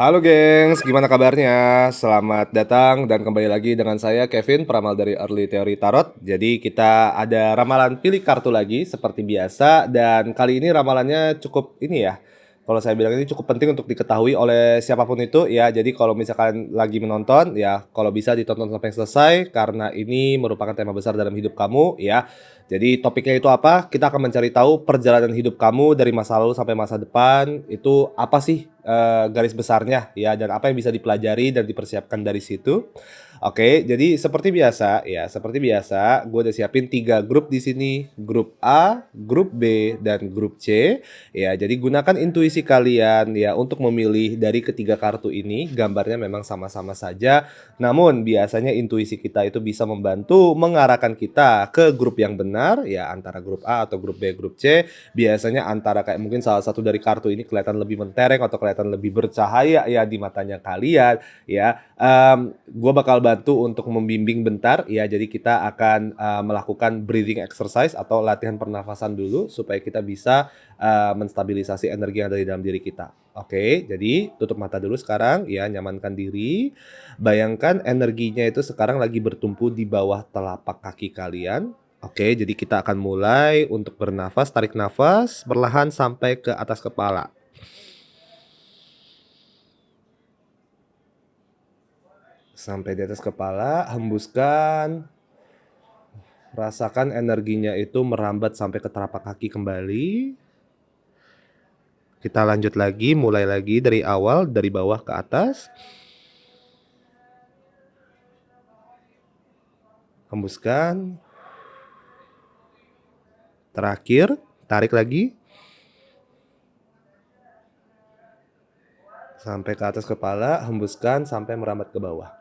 Halo gengs, gimana kabarnya? Selamat datang dan kembali lagi dengan saya Kevin, peramal dari Early Theory Tarot. Jadi kita ada ramalan pilih kartu lagi seperti biasa dan kali ini ramalannya cukup ini ya. Kalau saya bilang ini cukup penting untuk diketahui oleh siapapun itu ya. Jadi kalau misalkan lagi menonton ya, kalau bisa ditonton sampai selesai karena ini merupakan tema besar dalam hidup kamu ya. Jadi topiknya itu apa? Kita akan mencari tahu perjalanan hidup kamu dari masa lalu sampai masa depan itu apa sih garis besarnya ya dan apa yang bisa dipelajari dan dipersiapkan dari situ. Oke, jadi seperti biasa, gue udah siapin 3 grup di sini, grup A, grup B, dan grup C. Ya, jadi gunakan intuisi kalian ya untuk memilih dari ketiga kartu ini. Gambarnya memang sama-sama saja, namun biasanya intuisi kita itu bisa membantu mengarahkan kita ke grup yang benar ya antara grup A atau grup B, grup C. Biasanya antara kayak mungkin salah satu dari kartu ini kelihatan lebih mentereng atau kelihatan lebih bercahaya ya di matanya kalian ya. Gue bakal bantu untuk membimbing bentar ya. Jadi kita akan melakukan breathing exercise atau latihan pernafasan dulu supaya kita bisa menstabilisasi energi yang ada di dalam diri kita. Oke, jadi tutup mata dulu sekarang ya, nyamankan diri. Bayangkan energinya itu sekarang lagi bertumpu di bawah telapak kaki kalian. Oke, jadi kita akan mulai untuk bernafas, tarik nafas perlahan sampai ke atas kepala. Sampai di atas kepala, hembuskan. Rasakan energinya itu merambat sampai ke telapak kaki kembali. Kita lanjut lagi, mulai lagi dari awal, dari bawah ke atas. Hembuskan. Terakhir, tarik lagi. Sampai ke atas kepala, hembuskan sampai merambat ke bawah.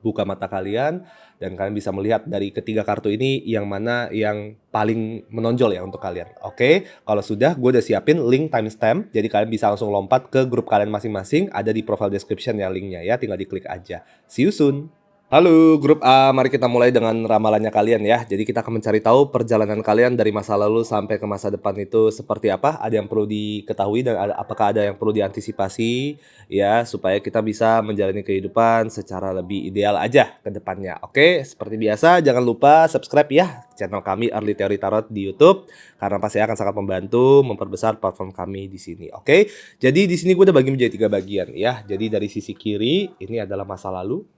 Buka mata kalian dan kalian bisa melihat dari ketiga kartu ini yang mana yang paling menonjol ya untuk kalian. Oke, kalau sudah gue udah siapin link timestamp, jadi kalian bisa langsung lompat ke grup kalian masing-masing, ada di profile description ya linknya ya, tinggal diklik aja. See you soon. Halo grup A, mari kita mulai dengan ramalannya kalian ya. Jadi kita akan mencari tahu perjalanan kalian dari masa lalu sampai ke masa depan itu seperti apa, ada yang perlu diketahui dan apakah ada yang perlu diantisipasi ya supaya kita bisa menjalani kehidupan secara lebih ideal aja ke depannya. Oke, seperti biasa jangan lupa subscribe ya channel kami Early Theory Tarot di YouTube karena pasti akan sangat membantu memperbesar platform kami di sini. Oke. Jadi di sini gue udah bagi menjadi 3 bagian ya. Jadi dari sisi kiri ini adalah masa lalu.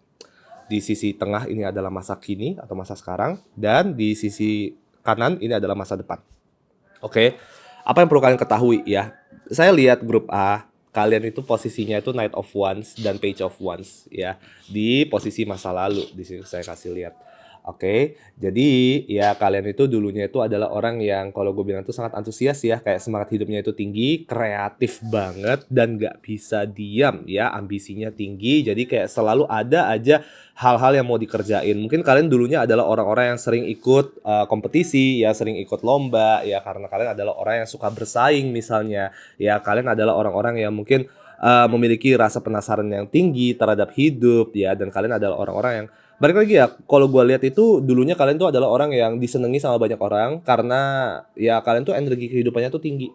Di sisi tengah ini adalah masa kini atau masa sekarang, dan di sisi kanan ini adalah masa depan. Oke, apa yang perlu kalian ketahui ya? Saya lihat grup A, kalian itu posisinya itu Knight of Wands dan Page of Wands ya, di posisi masa lalu. Di sini saya kasih lihat. Oke, jadi ya kalian itu dulunya itu adalah orang yang kalau gue bilang itu sangat antusias ya, kayak semangat hidupnya itu tinggi, kreatif banget dan nggak bisa diam ya, ambisinya tinggi. Jadi kayak selalu ada aja hal-hal yang mau dikerjain. Mungkin kalian dulunya adalah orang-orang yang sering ikut kompetisi ya, sering ikut lomba ya, karena kalian adalah orang yang suka bersaing misalnya. Ya kalian adalah orang-orang yang mungkin memiliki rasa penasaran yang tinggi terhadap hidup ya, dan kalian adalah orang-orang yang balik lagi ya, kalau gue lihat itu dulunya kalian tuh adalah orang yang disenangi sama banyak orang karena ya kalian tuh energi kehidupannya tuh tinggi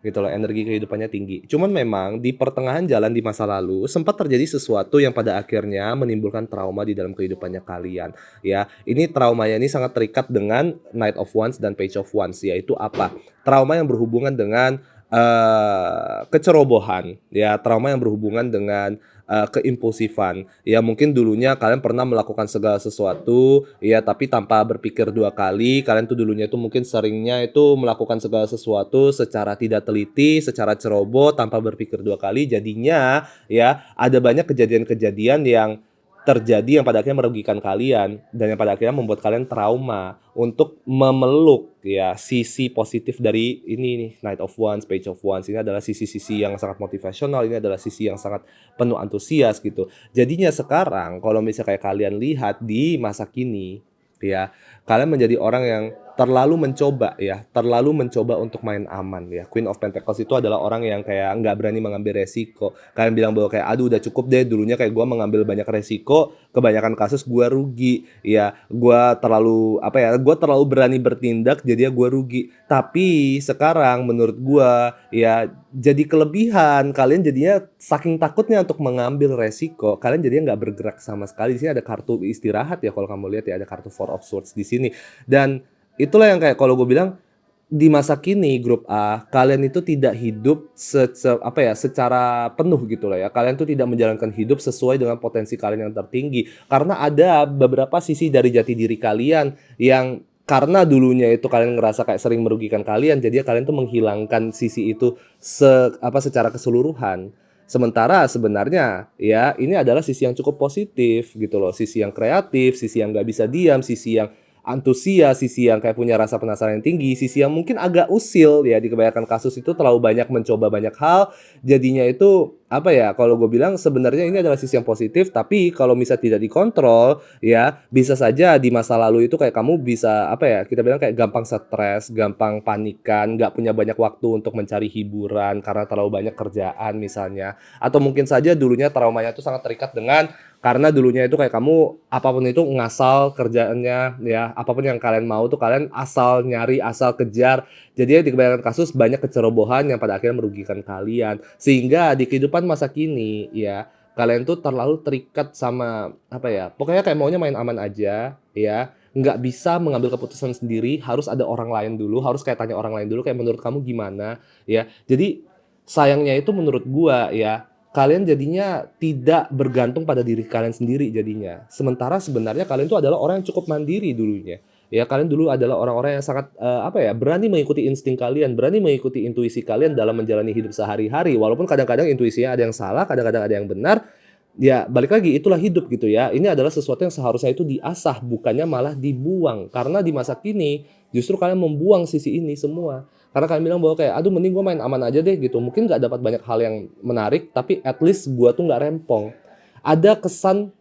gitu loh, energi kehidupannya tinggi. Cuman memang di pertengahan jalan di masa lalu sempat terjadi sesuatu yang pada akhirnya menimbulkan trauma di dalam kehidupannya kalian ya. Ini traumanya ini sangat terikat dengan Knight of Wands dan Page of Wands, yaitu apa? Trauma yang berhubungan dengan kecerobohan ya, trauma yang berhubungan dengan keimpulsifan. Ya mungkin dulunya kalian pernah melakukan segala sesuatu ya, tapi tanpa berpikir dua kali. Kalian tuh dulunya itu mungkin seringnya itu melakukan segala sesuatu secara tidak teliti, secara ceroboh, tanpa berpikir dua kali. Jadinya ya ada banyak kejadian-kejadian yang terjadi yang pada akhirnya merugikan kalian dan yang pada akhirnya membuat kalian trauma. Untuk memeluk ya sisi positif dari ini nih, Knight of Wands, Page of Wands, ini adalah sisi-sisi yang sangat motivasional, ini adalah sisi yang sangat penuh antusias gitu. Jadinya sekarang kalau misalnya kayak kalian lihat di masa kini ya, kalian menjadi orang yang terlalu mencoba ya, terlalu mencoba untuk main aman ya. Queen of Pentacles itu adalah orang yang kayak nggak berani mengambil resiko. Kalian bilang bahwa kayak, "Aduh udah cukup deh, dulunya kayak gua mengambil banyak resiko, kebanyakan kasus gua rugi." Ya, gua terlalu apa ya, gua terlalu berani bertindak jadinya gua rugi. Tapi sekarang menurut gua ya jadi kelebihan, kalian jadinya saking takutnya untuk mengambil resiko, kalian jadinya nggak bergerak sama sekali. Di sini ada kartu istirahat ya kalau kamu lihat ya, ada kartu Four of Swords di sini. Dan itulah yang kayak kalau gue bilang, di masa kini grup A, kalian itu tidak hidup apa ya, secara penuh gitu lah ya. Kalian tuh tidak menjalankan hidup sesuai dengan potensi kalian yang tertinggi. Karena ada beberapa sisi dari jati diri kalian yang karena dulunya itu kalian ngerasa kayak sering merugikan kalian, jadi kalian tuh menghilangkan sisi itu secara keseluruhan. Sementara sebenarnya ya ini adalah sisi yang cukup positif gitu loh, sisi yang kreatif, sisi yang nggak bisa diam, sisi yang antusias, sisi yang kayak punya rasa penasaran yang tinggi, sisi yang mungkin agak usil ya, di kebanyakan kasus itu terlalu banyak mencoba banyak hal, jadinya itu apa ya, kalau gue bilang sebenarnya ini adalah sisi yang positif, tapi kalau misal tidak dikontrol ya bisa saja di masa lalu itu kayak kamu bisa apa ya, kita bilang kayak gampang stres, gampang panikan, nggak punya banyak waktu untuk mencari hiburan karena terlalu banyak kerjaan misalnya, atau mungkin saja dulunya traumanya itu sangat terikat dengan karena dulunya itu kayak kamu apapun itu ngasal kerjaannya ya, apapun yang kalian mau tuh kalian asal nyari, asal kejar. Jadinya di kebanyakan kasus banyak kecerobohan yang pada akhirnya merugikan kalian. Sehingga di kehidupan masa kini ya, kalian tuh terlalu terikat sama apa ya, pokoknya kayak maunya main aman aja ya, nggak bisa mengambil keputusan sendiri, harus ada orang lain dulu, harus kayak tanya orang lain dulu kayak menurut kamu gimana ya. Jadi sayangnya itu menurut gua ya, kalian jadinya tidak bergantung pada diri kalian sendiri jadinya. Sementara sebenarnya kalian itu adalah orang yang cukup mandiri dulunya. Ya, kalian dulu adalah orang-orang yang sangat apa ya, berani mengikuti insting kalian, berani mengikuti intuisi kalian dalam menjalani hidup sehari-hari. Walaupun kadang-kadang intuisinya ada yang salah, kadang-kadang ada yang benar. Ya, balik lagi itulah hidup gitu ya. Ini adalah sesuatu yang seharusnya itu diasah, bukannya malah dibuang. Karena di masa kini justru kalian membuang sisi ini semua. Karena kalian bilang bahwa kayak, aduh mending gue main aman aja deh gitu. Mungkin nggak dapat banyak hal yang menarik, tapi at least gue tuh nggak rempong. Ada kesan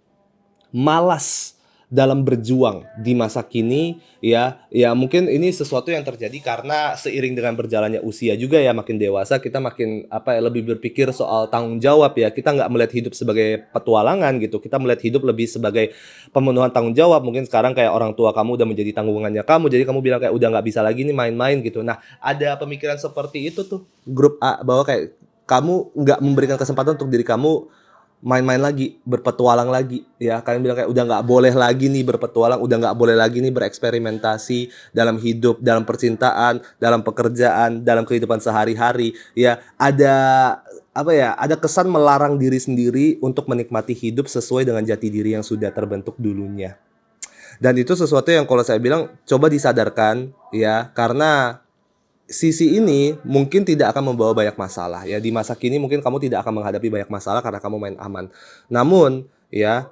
malas dalam berjuang di masa kini ya mungkin ini sesuatu yang terjadi karena seiring dengan berjalannya usia juga ya, makin dewasa kita makin apa ya, lebih berpikir soal tanggung jawab ya, kita nggak melihat hidup sebagai petualangan gitu, kita melihat hidup lebih sebagai pemenuhan tanggung jawab. Mungkin sekarang kayak orang tua kamu udah menjadi tanggungannya kamu, jadi kamu bilang kayak udah nggak bisa lagi nih main-main gitu. Nah, ada pemikiran seperti itu tuh grup A, bahwa kayak kamu nggak memberikan kesempatan untuk diri kamu main-main lagi, berpetualang lagi ya. Kalian bilang kayak udah nggak boleh lagi nih berpetualang, udah nggak boleh lagi nih bereksperimentasi dalam hidup, dalam percintaan, dalam pekerjaan, dalam kehidupan sehari-hari ya. Ada apa ya, ada kesan melarang diri sendiri untuk menikmati hidup sesuai dengan jati diri yang sudah terbentuk dulunya. Dan itu sesuatu yang kalau saya bilang coba disadarkan ya, karena sisi ini mungkin tidak akan membawa banyak masalah ya. Di masa kini mungkin kamu tidak akan menghadapi banyak masalah karena kamu main aman. Namun ya,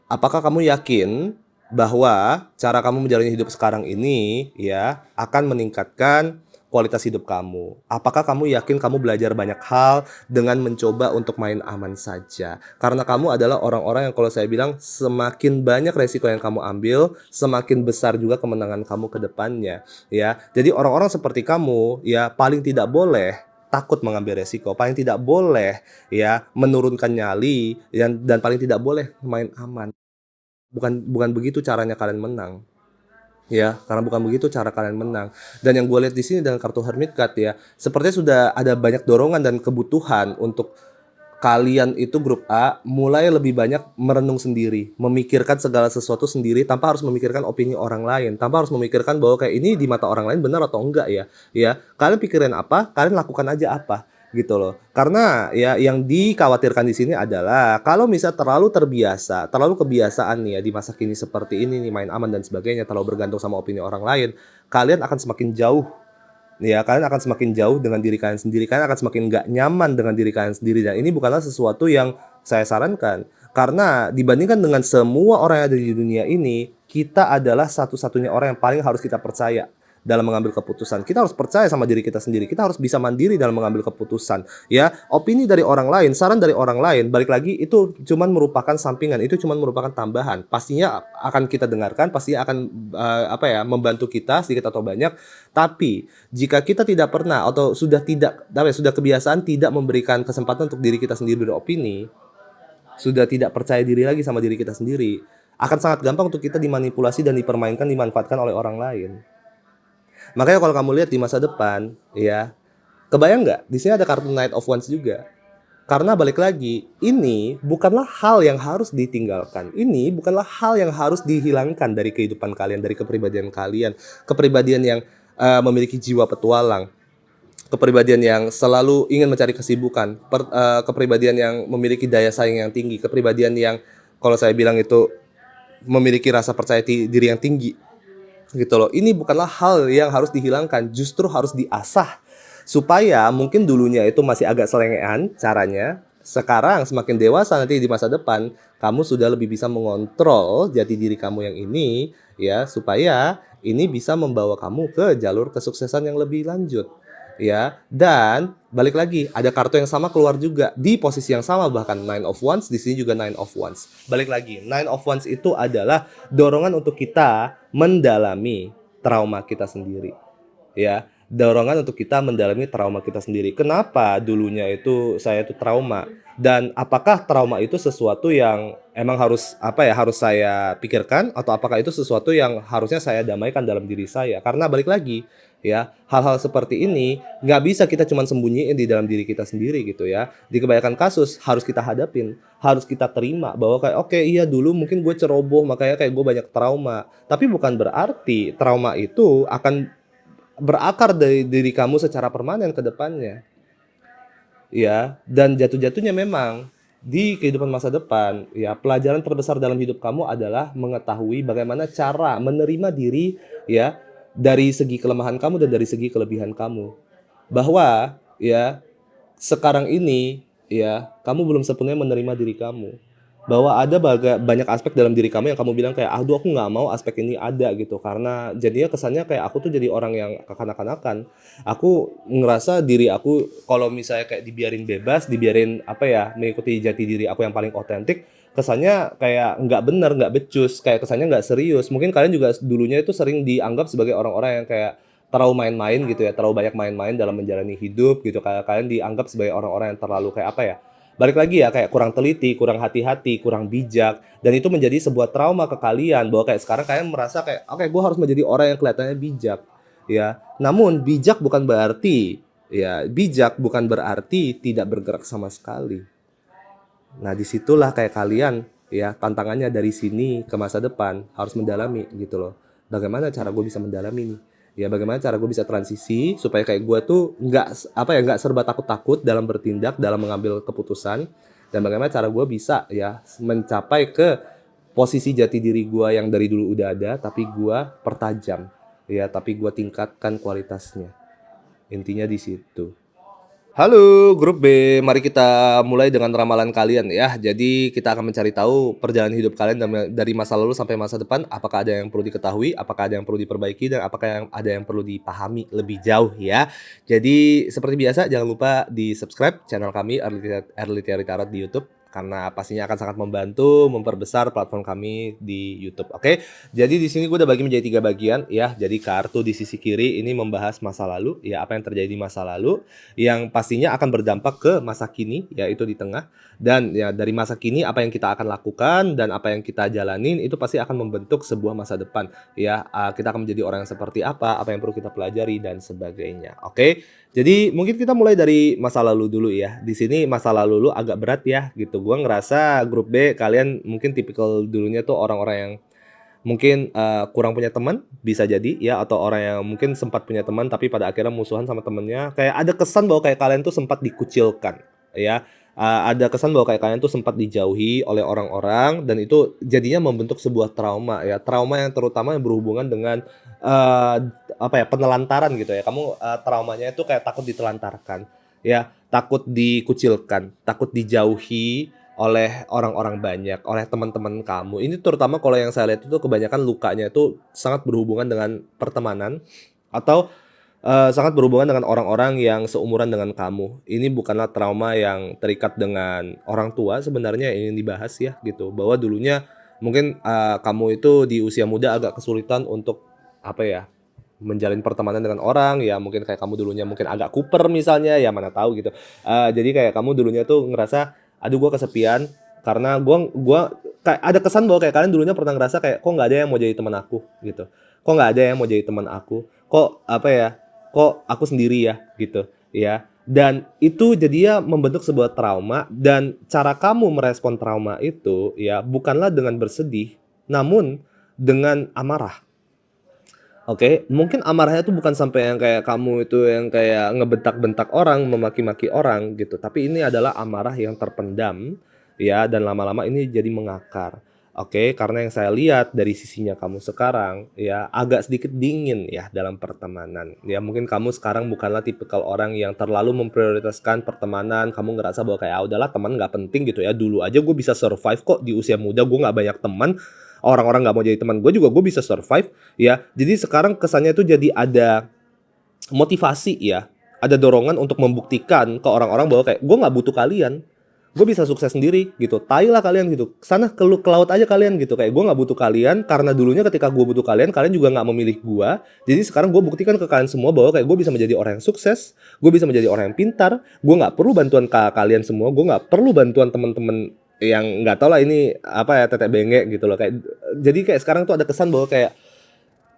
apakah kamu yakin bahwa cara kamu menjalani hidup sekarang ini ya akan meningkatkan kualitas hidup kamu? Apakah kamu yakin kamu belajar banyak hal dengan mencoba untuk main aman saja? Karena kamu adalah orang-orang yang kalau saya bilang semakin banyak resiko yang kamu ambil, semakin besar juga kemenangan kamu ke depannya ya. Jadi orang-orang seperti kamu ya paling tidak boleh takut mengambil resiko, paling tidak boleh ya menurunkan nyali dan paling tidak boleh main aman. Bukan bukan begitu caranya kalian menang. Ya, karena bukan begitu cara kalian menang. Dan yang gue lihat di sini dengan kartu Hermit card ya, sepertinya sudah ada banyak dorongan dan kebutuhan untuk kalian itu grup A mulai lebih banyak merenung sendiri, memikirkan segala sesuatu sendiri tanpa harus memikirkan opini orang lain, tanpa harus memikirkan bahwa kayak ini di mata orang lain benar atau enggak ya. Ya, kalian pikirin apa, kalian lakukan aja apa gitu loh. Karena ya yang dikhawatirkan di sini adalah kalau misal terlalu terbiasa, terlalu kebiasaan nih ya di masa kini seperti ini nih main aman dan sebagainya, terlalu bergantung sama opini orang lain, kalian akan semakin jauh ya, kalian akan semakin jauh dengan diri kalian sendiri, kalian akan semakin nggak nyaman dengan diri kalian sendiri, dan ini bukanlah sesuatu yang saya sarankan. Karena dibandingkan dengan semua orang yang ada di dunia ini, kita adalah satu-satunya orang yang paling harus kita percaya dalam mengambil keputusan. Kita harus percaya sama diri kita sendiri. Kita harus bisa mandiri dalam mengambil keputusan. Ya, opini dari orang lain, saran dari orang lain, balik lagi itu cuman merupakan sampingan, itu cuman merupakan tambahan. Pastinya akan kita dengarkan, pastinya akan membantu kita sedikit atau banyak. Tapi jika kita tidak pernah atau sudah sudah kebiasaan tidak memberikan kesempatan untuk diri kita sendiri beropini, sudah tidak percaya diri lagi sama diri kita sendiri, akan sangat gampang untuk kita dimanipulasi dan dipermainkan, dimanfaatkan oleh orang lain. Makanya kalau kamu lihat di masa depan, ya, kebayang nggak? Di sini ada kartu Knight of Wands juga. Karena balik lagi, ini bukanlah hal yang harus ditinggalkan. Ini bukanlah hal yang harus dihilangkan dari kehidupan kalian, dari kepribadian kalian. Kepribadian yang memiliki jiwa petualang. Kepribadian yang selalu ingin mencari kesibukan. Kepribadian yang memiliki daya saing yang tinggi. Kepribadian yang kalau saya bilang itu memiliki rasa percaya diri yang tinggi. Gitu loh. Ini bukanlah hal yang harus dihilangkan, justru harus diasah. Supaya mungkin dulunya itu masih agak selengean caranya, sekarang semakin dewasa nanti di masa depan, kamu sudah lebih bisa mengontrol jati diri kamu yang ini, ya, supaya ini bisa membawa kamu ke jalur kesuksesan yang lebih lanjut, ya. Dan balik lagi, ada kartu yang sama keluar juga di posisi yang sama, bahkan Nine of Wands, di sini juga Nine of Wands. Balik lagi, Nine of Wands itu adalah dorongan untuk kita mendalami trauma kita sendiri, ya. Dorongan untuk kita mendalami trauma kita sendiri. Kenapa dulunya itu saya tuh trauma? Dan apakah trauma itu sesuatu yang emang harus harus saya pikirkan, atau apakah itu sesuatu yang harusnya saya damaikan dalam diri saya? Karena balik lagi, ya, hal-hal seperti ini nggak bisa kita cuma sembunyiin di dalam diri kita sendiri gitu ya. Di kebanyakan kasus harus kita hadapin, harus kita terima bahwa kayak oke, iya dulu mungkin gue ceroboh makanya kayak gue banyak trauma. Tapi bukan berarti trauma itu akan berakar dari diri kamu secara permanen ke depannya, ya. Dan jatuh-jatuhnya memang di kehidupan masa depan, ya, pelajaran terbesar dalam hidup kamu adalah mengetahui bagaimana cara menerima diri, ya, dari segi kelemahan kamu dan dari segi kelebihan kamu. Bahwa, ya, sekarang ini, ya, kamu belum sepenuhnya menerima diri kamu. Bahwa ada banyak aspek dalam diri kamu yang kamu bilang kayak, "Aduh aku nggak mau aspek ini ada," gitu. Karena jadinya kesannya kayak aku tuh jadi orang yang kekanak-kanakan. Aku ngerasa diri aku kalau misalnya kayak dibiarin bebas, dibiarin mengikuti jati diri aku yang paling otentik, kesannya kayak nggak bener, nggak becus, kayak kesannya nggak serius. Mungkin kalian juga dulunya itu sering dianggap sebagai orang-orang yang kayak terlalu main-main gitu ya, terlalu banyak main-main dalam menjalani hidup gitu. Kayak kalian dianggap sebagai orang-orang yang terlalu kayak balik lagi ya, kayak kurang teliti, kurang hati-hati, kurang bijak, dan itu menjadi sebuah trauma ke kalian bahwa kayak sekarang kalian merasa kayak oke, gue harus menjadi orang yang kelihatannya bijak, ya. Namun bijak bukan berarti tidak bergerak sama sekali. Nah, disitulah kayak kalian, ya, tantangannya dari sini ke masa depan harus mendalami gitu loh. Bagaimana cara gue bisa mendalami nih? Ya, bagaimana cara gue bisa transisi supaya kayak gue tuh nggak serba takut-takut dalam bertindak, dalam mengambil keputusan, dan bagaimana cara gue bisa ya mencapai ke posisi jati diri gue yang dari dulu udah ada, tapi gue pertajam, ya, tapi gue tingkatkan kualitasnya. Intinya di situ. Halo grup B, mari kita mulai dengan ramalan kalian ya. Jadi kita akan mencari tahu perjalanan hidup kalian dari masa lalu sampai masa depan. Apakah ada yang perlu diketahui, apakah ada yang perlu diperbaiki, dan apakah ada yang perlu dipahami lebih jauh ya. Jadi seperti biasa jangan lupa di subscribe channel kami Early Theory Tarot di YouTube, karena pastinya akan sangat membantu memperbesar platform kami di YouTube. Oke, jadi di sini gue udah bagi menjadi 3 bagian ya. Jadi kartu di sisi kiri ini membahas masa lalu, ya, apa yang terjadi di masa lalu, yang pastinya akan berdampak ke masa kini, yaitu di tengah. Dan ya dari masa kini apa yang kita akan lakukan dan apa yang kita jalanin itu pasti akan membentuk sebuah masa depan. Ya, kita akan menjadi orang yang seperti apa yang perlu kita pelajari dan sebagainya. Oke. Jadi mungkin kita mulai dari masa lalu dulu ya. Di sini masa lalu lu agak berat ya gitu. Gua ngerasa grup B kalian mungkin tipikal dulunya tuh orang-orang yang mungkin kurang punya teman, bisa jadi ya, atau orang yang mungkin sempat punya teman tapi pada akhirnya musuhan sama temennya. Kayak ada kesan bahwa kayak kalian tuh sempat dikucilkan ya. Ada kesan bahwa kayak kalian tuh sempat dijauhi oleh orang-orang, dan itu jadinya membentuk sebuah trauma ya. Trauma yang terutama yang berhubungan dengan penelantaran gitu ya. Kamu traumanya itu kayak takut ditelantarkan ya, takut dikucilkan, takut dijauhi oleh orang-orang banyak, oleh teman-teman kamu. Ini terutama kalau yang saya lihat itu kebanyakan lukanya itu sangat berhubungan dengan pertemanan, atau sangat berhubungan dengan orang-orang yang seumuran dengan kamu. Ini bukanlah trauma yang terikat dengan orang tua sebenarnya yang ingin dibahas ya gitu, bahwa dulunya mungkin, kamu itu di usia muda agak kesulitan untuk, apa ya, menjalin pertemanan dengan orang, ya mungkin kayak kamu dulunya mungkin agak kuper misalnya, ya mana tahu gitu. Jadi kayak kamu dulunya tuh ngerasa, "Aduh gua kesepian," karena gua kayak ada kesan bahwa kayak kalian dulunya pernah ngerasa kayak, "Kok nggak ada yang mau jadi teman aku?" Gitu. "Kok nggak ada yang mau jadi teman aku? Kok apa ya, kok aku sendiri ya?" Gitu, ya. Dan itu jadinya membentuk sebuah trauma dan cara kamu merespon trauma itu ya bukanlah dengan bersedih, namun dengan amarah. Oke, mungkin amarahnya tuh bukan sampai yang kayak kamu itu yang kayak ngebentak-bentak orang, memaki-maki orang gitu, tapi ini adalah amarah yang terpendam, ya, dan lama-lama ini jadi mengakar. Oke, karena yang saya lihat dari sisinya kamu sekarang, ya, agak sedikit dingin ya dalam pertemanan. Ya, mungkin kamu sekarang bukanlah tipikal orang yang terlalu memprioritaskan pertemanan, kamu ngerasa bahwa kayak, "Ah, udahlah teman nggak penting," gitu ya, "dulu aja gue bisa survive kok di usia muda, gue nggak banyak teman, orang-orang nggak mau jadi teman gue juga gue bisa survive." Ya, jadi sekarang kesannya itu jadi ada motivasi ya, ada dorongan untuk membuktikan ke orang-orang bahwa kayak, "Gue nggak butuh kalian, gue bisa sukses sendiri," gitu, "Tai lah kalian," gitu, "Sana ke laut aja kalian," gitu, kayak, "Gue nggak butuh kalian karena dulunya ketika gue butuh kalian, kalian juga nggak memilih gue, jadi sekarang gue buktikan ke kalian semua bahwa kayak gue bisa menjadi orang yang sukses, gue bisa menjadi orang yang pintar, gue nggak perlu bantuan kalian semua, gue nggak perlu bantuan teman-teman yang nggak tahu lah ini apa ya, tetek bengek," gitu loh, kayak jadi kayak sekarang tuh ada kesan bahwa kayak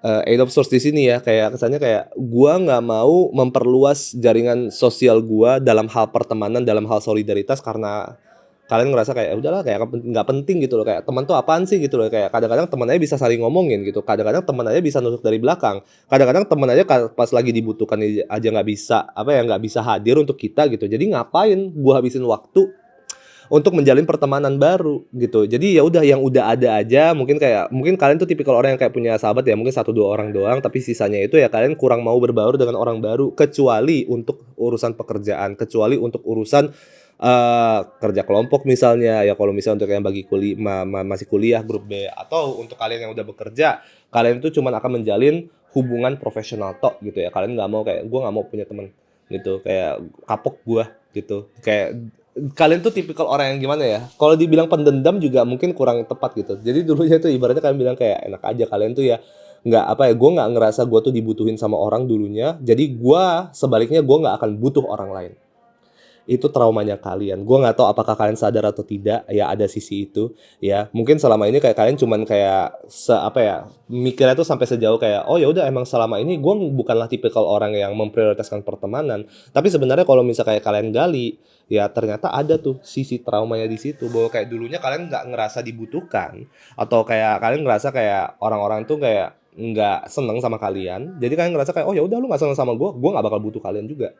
aid of source di sini ya, kayak kesannya kayak gua nggak mau memperluas jaringan sosial gua dalam hal pertemanan, dalam hal solidaritas karena kalian ngerasa kayak, "Ya udahlah kayak nggak penting," gitu loh, kayak teman tuh apaan sih gitu loh, kayak kadang-kadang teman aja bisa saling ngomongin gitu, kadang-kadang teman aja bisa nusuk dari belakang, kadang-kadang teman aja pas lagi dibutuhkan aja nggak bisa, apa ya, nggak bisa hadir untuk kita gitu. Jadi ngapain gua habisin waktu untuk menjalin pertemanan baru gitu. Jadi ya udah yang udah ada aja, mungkin kalian tuh tipikal orang yang kayak punya sahabat ya mungkin satu 2 orang doang, tapi sisanya itu ya kalian kurang mau berbaur dengan orang baru, kecuali untuk urusan pekerjaan, kecuali untuk urusan, kerja kelompok misalnya, ya kalau misalnya untuk yang bagi masih kuliah grup B, atau untuk kalian yang udah bekerja, kalian itu cuman akan menjalin hubungan profesional tok gitu ya. Kalian nggak mau kayak, "Gua nggak mau punya teman," gitu, kayak, "Kapok gua," gitu. Kayak kalian tuh tipikal orang yang gimana ya, kalau dibilang pendendam juga mungkin kurang tepat gitu. Jadi dulunya tuh ibaratnya kalian bilang kayak, "Enak aja kalian tuh ya nggak apa ya, gue nggak ngerasa gue tuh dibutuhin sama orang dulunya, jadi gue sebaliknya gue nggak akan butuh orang lain." Itu traumanya kalian. Gua nggak tahu apakah kalian sadar atau tidak, ya ada sisi itu, ya. Mungkin selama ini kayak kalian cuman kayak apa ya, mikirnya tuh sampai sejauh kayak, "Oh ya udah emang selama ini gua bukanlah tipikal orang yang memprioritaskan pertemanan." Tapi sebenarnya kalau misal kayak kalian gali, ya ternyata ada tuh sisi traumanya di situ, bahwa kayak dulunya kalian nggak ngerasa dibutuhkan, atau kayak kalian ngerasa kayak orang-orang tuh kayak nggak seneng sama kalian, jadi kalian ngerasa kayak, "Oh ya udah lu nggak seneng sama gua nggak bakal butuh kalian juga."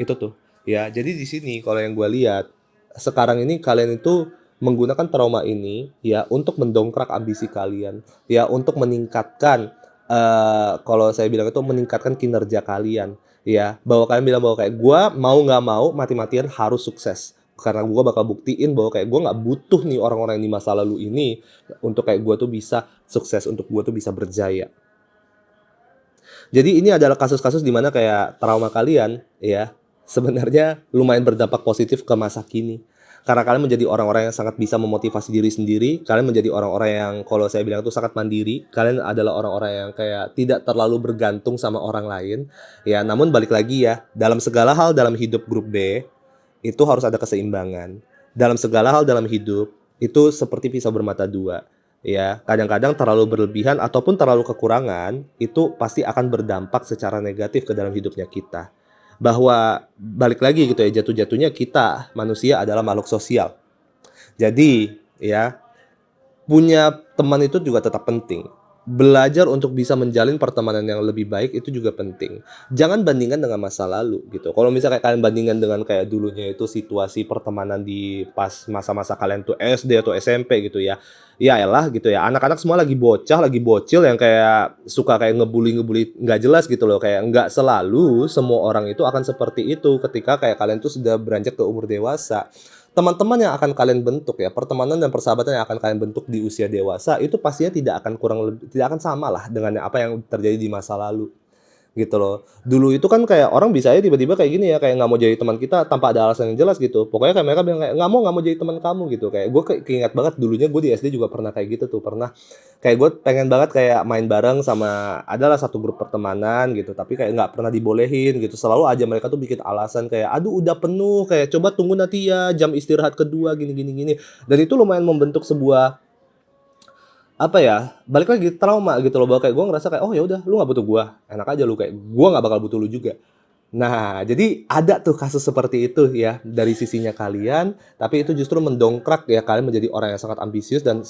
Itu tuh. Ya, jadi di sini kalau yang gue lihat, sekarang ini kalian itu menggunakan trauma ini ya untuk mendongkrak ambisi kalian, ya untuk meningkatkan, kalau saya bilang itu meningkatkan kinerja kalian, ya. Bahwa kalian bilang bahwa kayak, "Gua mau nggak mau mati-matian harus sukses, karena gua bakal buktiin bahwa kayak gua nggak butuh nih orang-orang yang di masa lalu ini untuk kayak gua tuh bisa sukses, untuk gua tuh bisa berjaya." Jadi ini adalah kasus-kasus di mana kayak trauma kalian ya, sebenarnya lumayan berdampak positif ke masa kini. Karena kalian menjadi orang-orang yang sangat bisa memotivasi diri sendiri, kalian menjadi orang-orang yang kalau saya bilang itu sangat mandiri, kalian adalah orang-orang yang kayak tidak terlalu bergantung sama orang lain, ya. Namun balik lagi ya, dalam segala hal dalam hidup grup B, itu harus ada keseimbangan. Dalam segala hal dalam hidup, itu seperti pisau bermata dua. Ya, kadang-kadang terlalu berlebihan ataupun terlalu kekurangan, itu pasti akan berdampak secara negatif ke dalam hidupnya kita. Bahwa balik lagi gitu ya, jatuh-jatuhnya kita manusia adalah makhluk sosial. Jadi, ya, punya teman itu juga tetap penting. Belajar untuk bisa menjalin pertemanan yang lebih baik itu juga penting. Jangan bandingkan dengan masa lalu gitu. Kalau misalnya kalian bandingkan dengan kayak dulunya itu situasi pertemanan di pas masa-masa kalian tuh SD atau SMP gitu ya. Ya elah gitu ya. Anak-anak semua lagi bocah, lagi bocil yang kayak suka kayak ngebully-ngebully nggak jelas gitu loh. Kayak nggak selalu semua orang itu akan seperti itu ketika kayak kalian tuh sudah beranjak ke umur dewasa. Teman-teman yang akan kalian bentuk ya, pertemanan dan persahabatan yang akan kalian bentuk di usia dewasa itu pastinya tidak akan sama lah dengan apa yang terjadi di masa lalu. gitu loh. Dulu itu kan kayak orang bisa aja tiba-tiba kayak gini ya, kayak nggak mau jadi teman kita tanpa ada alasan yang jelas gitu. Pokoknya kayak mereka bilang kayak, nggak mau jadi teman kamu," gitu. Kayak gue keingat banget dulunya gue di SD juga pernah kayak gitu tuh, pernah kayak gue pengen banget kayak main bareng sama adalah satu grup pertemanan gitu, tapi kayak nggak pernah dibolehin gitu. Selalu aja mereka tuh bikin alasan kayak, "Aduh udah penuh," kayak, "Coba tunggu nanti ya jam istirahat kedua," gini gini gini. Dan itu lumayan membentuk sebuah apa ya, balik lagi trauma gitu loh, bahwa kayak gue ngerasa kayak, "Oh ya udah lu nggak butuh gua, enak aja lu," kayak gua nggak bakal butuh lu juga. Nah, jadi ada tuh kasus seperti itu ya dari sisinya kalian, tapi itu justru mendongkrak ya kalian menjadi orang yang sangat ambisius dan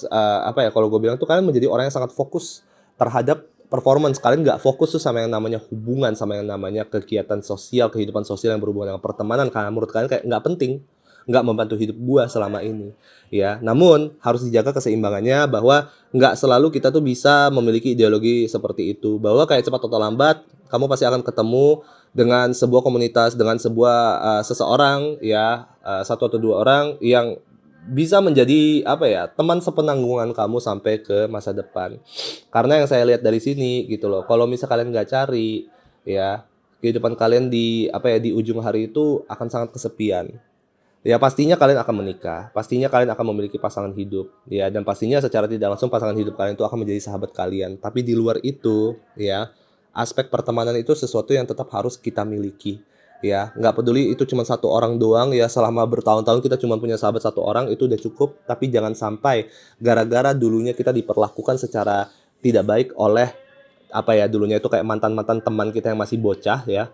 apa ya, kalau gue bilang tuh kalian menjadi orang yang sangat fokus terhadap performance. Kalian nggak fokus tuh sama yang namanya hubungan, sama yang namanya kegiatan sosial, kehidupan sosial yang berhubungan dengan pertemanan, karena menurut kalian kayak nggak penting, nggak membantu hidup gua selama ini, ya. Namun harus dijaga keseimbangannya bahwa nggak selalu kita tuh bisa memiliki ideologi seperti itu, bahwa kayak cepat atau lambat kamu pasti akan ketemu dengan sebuah komunitas, dengan sebuah, seseorang ya, 1 atau 2 orang yang bisa menjadi apa ya, teman sepenanggungan kamu sampai ke masa depan. Karena yang saya lihat dari sini gitu loh, kalau misal kalian nggak cari, ya, kehidupan kalian di apa ya, di ujung hari itu akan sangat kesepian. Ya pastinya kalian akan menikah, pastinya kalian akan memiliki pasangan hidup, ya, dan pastinya secara tidak langsung pasangan hidup kalian itu akan menjadi sahabat kalian. Tapi di luar itu, ya, aspek pertemanan itu sesuatu yang tetap harus kita miliki, ya. Nggak peduli itu cuma satu orang doang, ya, selama bertahun-tahun kita cuma punya sahabat satu orang, itu udah cukup. Tapi jangan sampai gara-gara dulunya kita diperlakukan secara tidak baik oleh, apa ya, dulunya itu kayak mantan-mantan teman kita yang masih bocah, ya,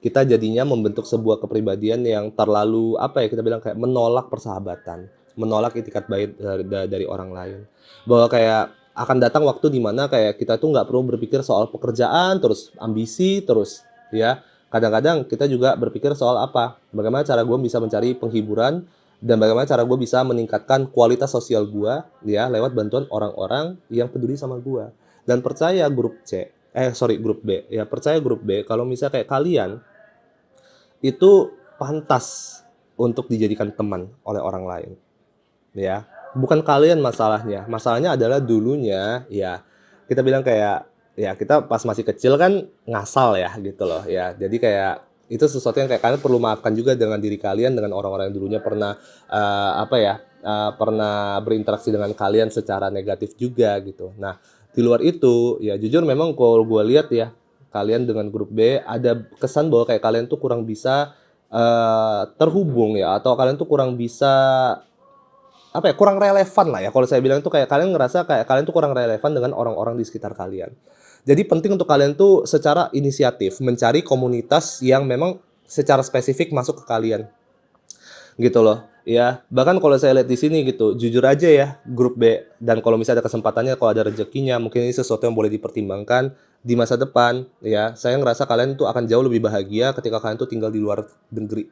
kita jadinya membentuk sebuah kepribadian yang terlalu, apa ya, kita bilang kayak menolak persahabatan, menolak itikat baik dari orang lain. Bahwa kayak akan datang waktu di mana kayak kita tuh nggak perlu berpikir soal pekerjaan, terus ambisi, terus ya. Kadang-kadang kita juga berpikir soal apa, bagaimana cara gue bisa mencari penghiburan dan bagaimana cara gue bisa meningkatkan kualitas sosial gue ya lewat bantuan orang-orang yang peduli sama gue. Dan percaya grup B, ya percaya grup B kalau misalnya kayak kalian itu pantas untuk dijadikan teman oleh orang lain, ya. Bukan kalian masalahnya, masalahnya adalah dulunya ya, kita bilang kayak, ya kita pas masih kecil kan ngasal ya gitu loh ya. Jadi kayak itu sesuatu yang kayak kalian perlu maafkan juga dengan diri kalian, dengan orang-orang yang dulunya pernah, apa ya, pernah berinteraksi dengan kalian secara negatif juga gitu. Nah, di luar itu, ya jujur memang kalau gue lihat ya, kalian dengan grup B ada kesan bahwa kayak kalian tuh kurang bisa, terhubung ya, atau kalian tuh kurang bisa, apa ya, kurang relevan lah ya, kalau saya bilang tuh kayak kalian ngerasa kayak kalian tuh kurang relevan dengan orang-orang di sekitar kalian. Jadi penting untuk kalian tuh secara inisiatif mencari komunitas yang memang secara spesifik masuk ke kalian. Gitu loh, ya. Bahkan kalau saya lihat di sini gitu, jujur aja ya, grup B dan kalau misalnya ada kesempatannya, kalau ada rezekinya, mungkin ini sesuatu yang boleh dipertimbangkan di masa depan, ya. Saya ngerasa kalian tuh akan jauh lebih bahagia ketika kalian tuh tinggal di luar negeri,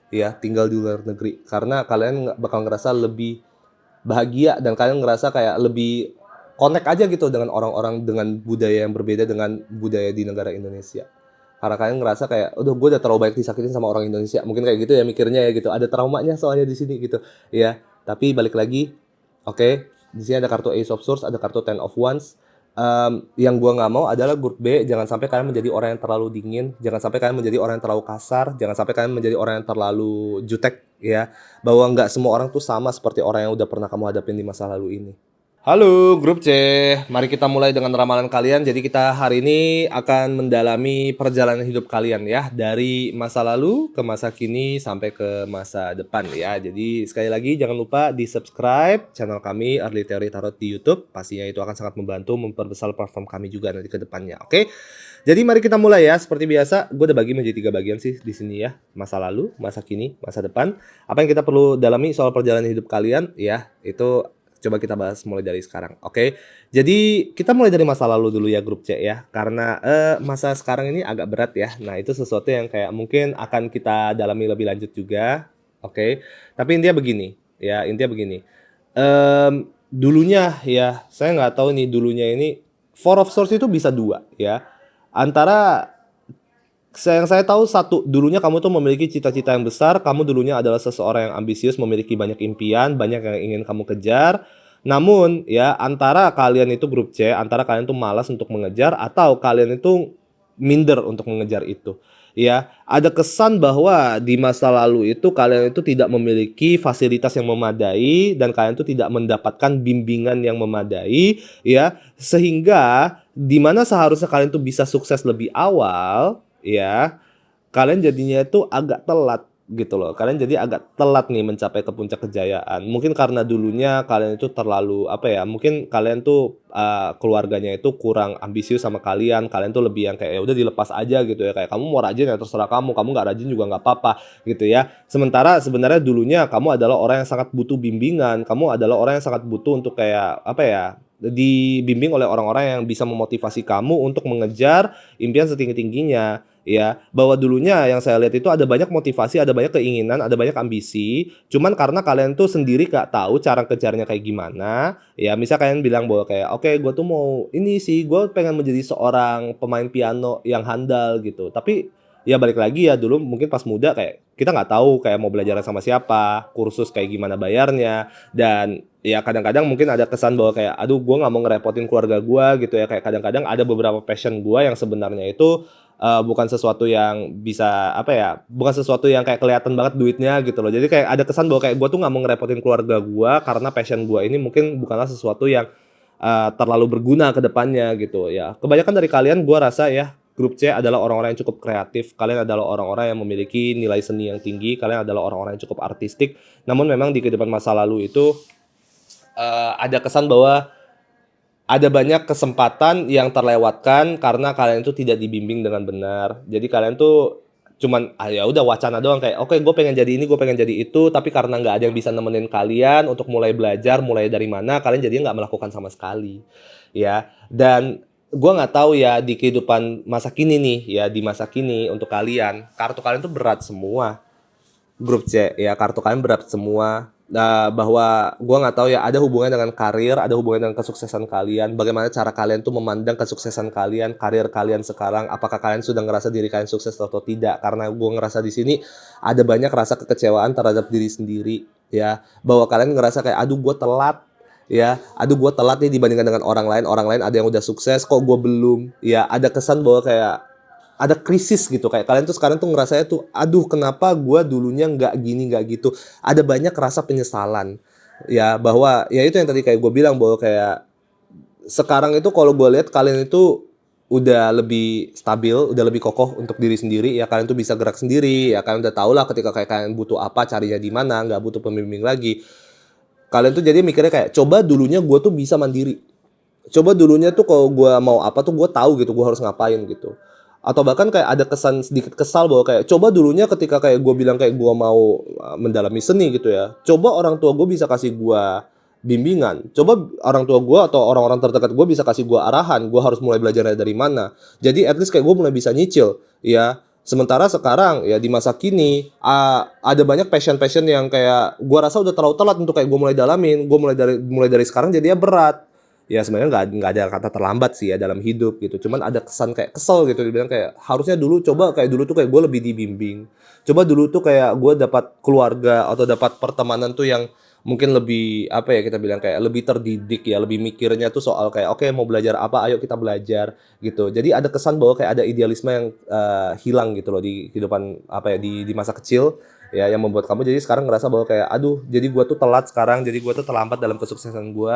ya, tinggal di luar negeri. Karena kalian bakal ngerasa lebih bahagia dan kalian ngerasa kayak lebih connect aja gitu dengan orang-orang dengan budaya yang berbeda dengan budaya di negara Indonesia. Karena kalian ngerasa kayak, "Aduh gue udah terlalu banyak disakitin sama orang Indonesia." Mungkin kayak gitu ya mikirnya ya gitu, ada traumanya soalnya di sini gitu, ya. Tapi balik lagi, oke, di sini ada kartu Ace of Swords, ada kartu Ten of Wands, yang gua nggak mau adalah grup B, jangan sampai kalian menjadi orang yang terlalu dingin, jangan sampai kalian menjadi orang yang terlalu kasar, jangan sampai kalian menjadi orang yang terlalu jutek, ya. Bahwa nggak semua orang tuh sama seperti orang yang udah pernah kamu hadapin di masa lalu ini. Halo grup C, mari kita mulai dengan ramalan kalian. Jadi kita hari ini akan mendalami perjalanan hidup kalian ya, dari masa lalu ke masa kini sampai ke masa depan ya. Jadi sekali lagi jangan lupa di-subscribe channel kami Early Theory Tarot di YouTube. Pastinya itu akan sangat membantu memperbesar platform kami juga nanti ke depannya. Oke. Jadi mari kita mulai ya. Seperti biasa, gue udah bagi menjadi 3 bagian sih di sini ya. Masa lalu, masa kini, masa depan. Apa yang kita perlu dalami soal perjalanan hidup kalian ya, itu coba kita bahas mulai dari sekarang, oke? Jadi kita mulai dari masa lalu dulu ya grup C ya, karena masa sekarang ini agak berat ya. Nah itu sesuatu yang kayak mungkin akan kita dalami lebih lanjut juga, oke? Tapi intinya begini, ya intinya begini. Dulunya ya, saya nggak tahu nih dulunya ini Four of Swords itu bisa 2 ya. Antara yang saya tahu satu, dulunya kamu tuh memiliki cita-cita yang besar, kamu dulunya adalah seseorang yang ambisius, memiliki banyak impian, banyak yang ingin kamu kejar. Namun ya antara kalian itu grup C, antara kalian tuh malas untuk mengejar atau kalian itu minder untuk mengejar itu. Ya, ada kesan bahwa di masa lalu itu kalian itu tidak memiliki fasilitas yang memadai dan kalian itu tidak mendapatkan bimbingan yang memadai, ya, sehingga di mana seharusnya kalian tuh bisa sukses lebih awal, ya, kalian jadinya itu agak telat gitu loh. Kalian jadi agak telat nih mencapai ke puncak kejayaan. Mungkin karena dulunya kalian itu terlalu apa ya? Mungkin kalian tuh keluarganya itu kurang ambisius sama kalian. Kalian tuh lebih yang kayak ya udah dilepas aja gitu ya. Kayak kamu mau rajin ya terserah kamu. Kamu nggak rajin juga nggak apa-apa gitu ya. Sementara sebenarnya dulunya kamu adalah orang yang sangat butuh bimbingan. Kamu adalah orang yang sangat butuh untuk kayak apa ya? Dibimbing oleh orang-orang yang bisa memotivasi kamu untuk mengejar impian setinggi-tingginya ya, bahwa dulunya yang saya lihat itu ada banyak motivasi, ada banyak keinginan, ada banyak ambisi, cuman karena kalian tuh sendiri gak tahu cara kejarnya kayak gimana, ya misal kalian bilang bahwa kayak, "Oke, gue tuh mau ini sih, gue pengen menjadi seorang pemain piano yang handal," gitu. Tapi, ya balik lagi ya, dulu mungkin pas muda kayak kita nggak tahu kayak mau belajar sama siapa, kursus kayak gimana bayarnya, dan ya kadang-kadang mungkin ada kesan bahwa kayak, "Aduh, gue nggak mau ngerepotin keluarga gue," gitu ya, kayak kadang-kadang ada beberapa passion gue yang sebenarnya itu bukan sesuatu yang bisa, apa ya, bukan sesuatu yang kayak kelihatan banget duitnya gitu loh. Jadi kayak ada kesan bahwa kayak gue tuh nggak mau ngerepotin keluarga gue karena passion gue ini mungkin bukanlah sesuatu yang, terlalu berguna ke depannya gitu ya. Kebanyakan dari kalian gue rasa ya, grup C adalah orang-orang yang cukup kreatif, kalian adalah orang-orang yang memiliki nilai seni yang tinggi, kalian adalah orang-orang yang cukup artistik, namun memang di kehidupan masa lalu itu, ada kesan bahwa ada banyak kesempatan yang terlewatkan karena kalian itu tidak dibimbing dengan benar. Jadi kalian tuh cuman, ya udah wacana doang kayak, "Oke, gue pengen jadi ini, gue pengen jadi itu," tapi karena nggak ada yang bisa nemenin kalian untuk mulai belajar, mulai dari mana, kalian jadinya nggak melakukan sama sekali, ya. Dan gue nggak tahu ya di kehidupan masa kini nih, ya di masa kini untuk kalian, kartu kalian tuh berat semua. Grup C, ya kartu kalian berat semua. Nah, bahwa gua nggak tahu ya ada hubungannya dengan karir, ada hubungannya dengan kesuksesan kalian, bagaimana cara kalian tuh memandang kesuksesan kalian, karir kalian sekarang, apakah kalian sudah ngerasa diri kalian sukses atau tidak? Karena gua ngerasa di sini ada banyak rasa kekecewaan terhadap diri sendiri, ya. Bahwa kalian ngerasa kayak, "Aduh, gue telat." Ya, "Aduh, gue telat nih dibandingkan dengan orang lain ada yang udah sukses, kok gue belum?" Ya, ada kesan bahwa kayak ada krisis gitu kayak kalian tuh sekarang tuh ngerasanya tuh, "Aduh, kenapa gua dulunya nggak gini, nggak gitu." Ada banyak rasa penyesalan, ya bahwa ya itu yang tadi kayak gue bilang bahwa kayak sekarang itu kalau gue lihat kalian itu udah lebih stabil, udah lebih kokoh untuk diri sendiri, ya kalian tuh bisa gerak sendiri, ya kalian udah tahu lah ketika kayak kalian butuh apa, carinya di mana, nggak butuh pembimbing lagi. Kalian tuh jadi mikirnya kayak, "Coba dulunya gue tuh bisa mandiri." Coba dulunya tuh kalau gua mau apa tuh gua tahu gitu, gua harus ngapain gitu. Atau bahkan kayak ada kesan sedikit kesal bahwa kayak coba dulunya ketika kayak gua bilang kayak gua mau, mendalami seni gitu ya, coba orang tua gua bisa kasih gua bimbingan, coba orang tua gua atau orang-orang terdekat gua bisa kasih gua arahan, gua harus mulai belajarnya dari mana. Jadi at least kayak gua mulai bisa nyicil, ya. Sementara sekarang ya di masa kini, ada banyak passion-passion yang kayak gua rasa udah terlalu telat untuk kayak gua mulai dalamin, gua mulai dari sekarang jadinya berat. Ya sebenarnya nggak ada kata terlambat sih ya dalam hidup gitu, cuman ada kesan kayak kesel gitu dibilang kayak, "Harusnya dulu coba kayak dulu tuh kayak gue lebih dibimbing. Coba dulu tuh kayak gue dapat keluarga atau dapat pertemanan tuh yang mungkin lebih, apa ya, kita bilang kayak lebih terdidik ya, lebih mikirnya tuh soal kayak, oke mau belajar apa, ayo kita belajar," gitu. Jadi ada kesan bahwa kayak ada idealisme yang, hilang gitu loh di kehidupan, apa ya, di masa kecil, ya yang membuat kamu jadi sekarang ngerasa bahwa kayak, "Aduh jadi gue tuh telat sekarang, jadi gue tuh terlambat dalam kesuksesan gue."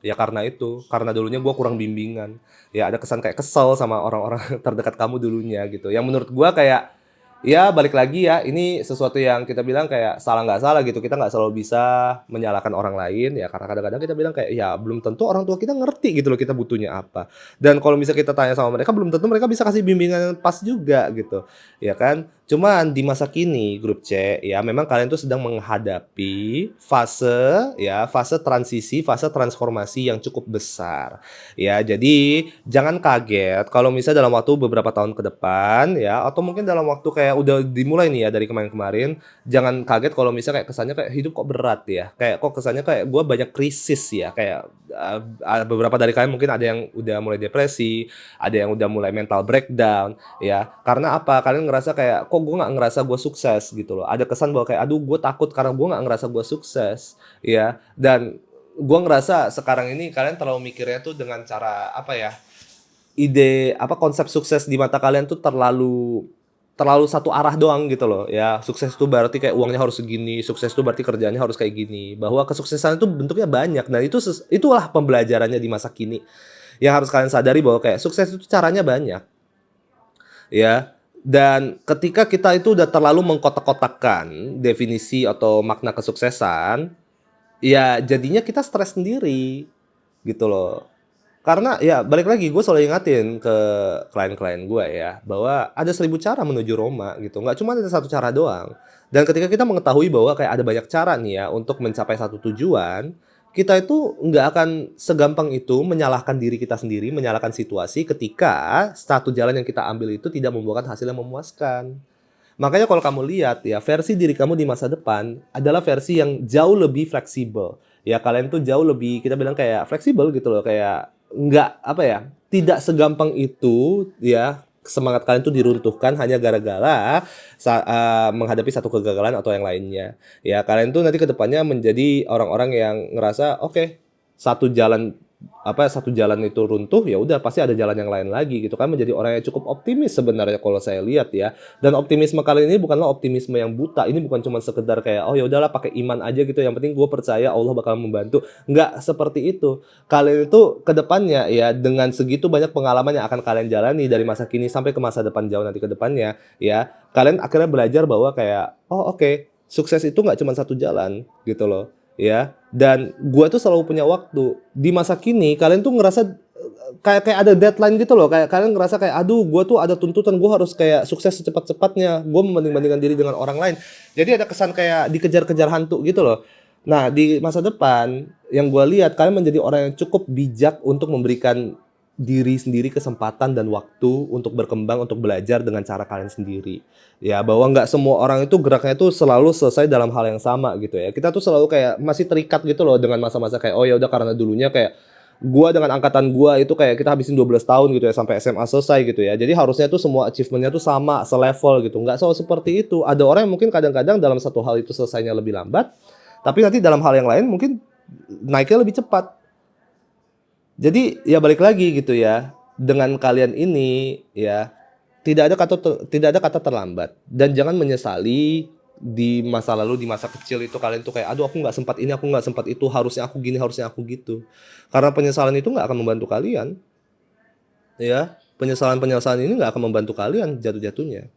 Ya karena itu, karena dulunya gue kurang bimbingan. Ya ada kesan kayak kesel sama orang-orang terdekat kamu dulunya gitu. Yang menurut gue kayak, ya balik lagi ya, ini sesuatu yang kita bilang kayak salah nggak salah gitu. Kita nggak selalu bisa menyalahkan orang lain ya, karena kadang-kadang kita bilang kayak, ya belum tentu orang tua kita ngerti gitu loh kita butuhnya apa. Dan kalau misalnya kita tanya sama mereka, belum tentu mereka bisa kasih bimbingan yang pas juga gitu, ya kan. Cuman di masa kini grup C ya memang kalian tuh sedang menghadapi fase transisi, fase transformasi yang cukup besar. Ya, jadi jangan kaget kalau misalnya dalam waktu beberapa tahun ke depan ya, atau mungkin dalam waktu kayak udah dimulai nih ya dari kemarin-kemarin, jangan kaget kalau misalnya kayak kesannya kayak hidup kok berat ya, kayak kok kesannya kayak gue banyak krisis ya, kayak, beberapa dari kalian mungkin ada yang udah mulai depresi, ada yang udah mulai mental breakdown, ya. Karena apa? Kalian ngerasa kayak, "Kok gue nggak ngerasa gue sukses?" Gitu loh. Ada kesan bahwa kayak, "Aduh gue takut karena gue nggak ngerasa gue sukses." Ya, dan gue ngerasa sekarang ini kalian terlalu mikirnya tuh dengan cara, apa ya, ide apa konsep sukses di mata kalian tuh terlalu terlalu satu arah doang gitu loh ya. Sukses itu berarti kayak uangnya harus segini, sukses itu berarti kerjaannya harus kayak gini. Bahwa kesuksesan itu bentuknya banyak dan itulah pembelajarannya di masa kini. Yang harus kalian sadari bahwa kayak sukses itu caranya banyak ya. Dan ketika kita itu udah terlalu mengkotak-kotakkan definisi atau makna kesuksesan, ya jadinya kita stres sendiri gitu loh. Karena ya balik lagi gue selalu ingatin ke klien-klien gue ya bahwa ada 1.000 cara menuju Roma gitu, nggak cuma ada satu cara doang. Dan ketika kita mengetahui bahwa kayak ada banyak cara nih ya untuk mencapai satu tujuan, kita itu nggak akan segampang itu menyalahkan diri kita sendiri, menyalahkan situasi ketika satu jalan yang kita ambil itu tidak membuahkan hasil yang memuaskan. Makanya kalau kamu lihat ya, versi diri kamu di masa depan adalah versi yang jauh lebih fleksibel. Ya kalian tuh jauh lebih, kita bilang kayak fleksibel gitu loh, kayak nggak apa ya, tidak segampang itu ya semangat kalian tuh diruntuhkan hanya gara-gara menghadapi satu kegagalan atau yang lainnya. Ya kalian tuh nanti ke depannya menjadi orang-orang yang ngerasa oke, satu jalan satu jalan itu runtuh ya udah pasti ada jalan yang lain lagi gitu kan, menjadi orang yang cukup optimis sebenarnya kalau saya lihat ya. Dan optimisme kalian ini bukanlah optimisme yang buta, ini bukan cuma sekedar kayak oh ya udahlah pakai iman aja gitu, yang penting gue percaya Allah bakal membantu. Nggak seperti itu. Kalian itu ke depannya ya dengan segitu banyak pengalaman yang akan kalian jalani dari masa kini sampai ke masa depan jauh nanti ke depannya ya, kalian akhirnya belajar bahwa kayak oh oke, sukses itu nggak cuma satu jalan gitu loh ya. Dan gua tuh selalu punya waktu di masa kini. Kalian tuh ngerasa kayak kayak ada deadline gitu loh, kayak kalian ngerasa kayak aduh gua tuh ada tuntutan, gua harus kayak sukses secepat-cepatnya, gua membanding-bandingkan diri dengan orang lain, jadi ada kesan kayak dikejar-kejar hantu gitu loh. Nah di masa depan yang gua lihat kalian menjadi orang yang cukup bijak untuk memberikan diri sendiri kesempatan dan waktu untuk berkembang, untuk belajar dengan cara kalian sendiri. Ya, bahwa nggak semua orang itu geraknya itu selalu selesai dalam hal yang sama gitu ya. Kita tuh selalu kayak masih terikat gitu loh dengan masa-masa kayak, oh ya udah karena dulunya kayak gua dengan angkatan gua itu kayak kita habisin 12 tahun gitu ya sampai SMA selesai gitu ya. Jadi harusnya tuh semua achievement-nya tuh sama, selevel gitu. Nggak selalu seperti itu. Ada orang yang mungkin kadang-kadang dalam satu hal itu selesainya lebih lambat, tapi nanti dalam hal yang lain mungkin naiknya lebih cepat. Jadi ya balik lagi gitu ya, dengan kalian ini ya tidak ada kata terlambat, dan jangan menyesali di masa lalu, di masa kecil itu kalian tuh kayak aduh aku nggak sempat ini, aku nggak sempat itu, harusnya aku gini, harusnya aku gitu. Karena penyesalan itu nggak akan membantu kalian ya, penyesalan-penyesalan ini nggak akan membantu kalian jatuh-jatuhnya.